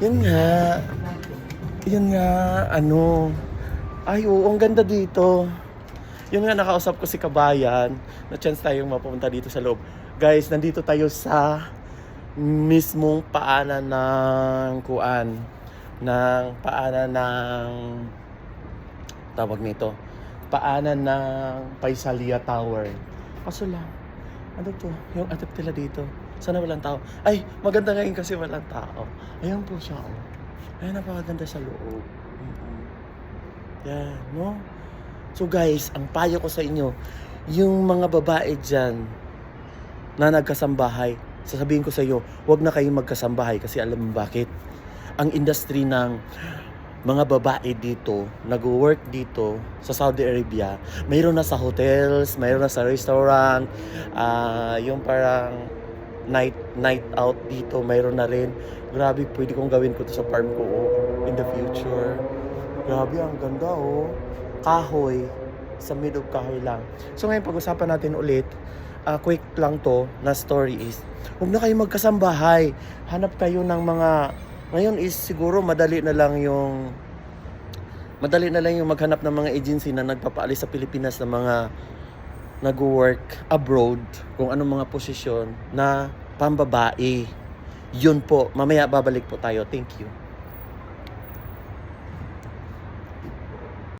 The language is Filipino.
Yun nga. Yun nga, ano. Ay, oo, ang ganda dito. Yun nga, nakausap ko si Kabayan. Na chance tayong mapunta dito sa loob. Guys, nandito tayo sa mismong paanan ng kuan. Paanan ng tawag nito. Paanan ng Paisalia Tower. Kaso lang, ano to? Yung atip nila dito. Sana walang tao. Ay, maganda ngayon kasi walang tao. Ayan po siya, oh. Ayan, napakaganda sa loob. Mm-mm. Yan, no? So guys, ang payo ko sa inyo, yung mga babae dyan na nagkasambahay, sasabihin ko sa iyo, huwag na kayong magkasambahay kasi alam mo bakit? Ang industry ng mga babae dito, nag-work dito sa Saudi Arabia, mayroon na sa hotels, mayroon na sa restaurant, yung parang night out dito, mayroon na rin. Grabe, pwede kong gawin ko to sa farm ko, oh, in the future. Grabe, ang ganda, oh. Kahoy, sa mid of kahoy lang. So ngayon, pag-usapan natin ulit, quick lang to na story is, huwag na kayo magkasambahay. Hanap kayo ng mga, ngayon is siguro madali na lang yung maghanap ng mga agency na nagpapaalis sa Pilipinas ng mga nag-work abroad, kung anong mga posisyon na pambabae. Yun po, mamaya babalik po tayo. Thank you.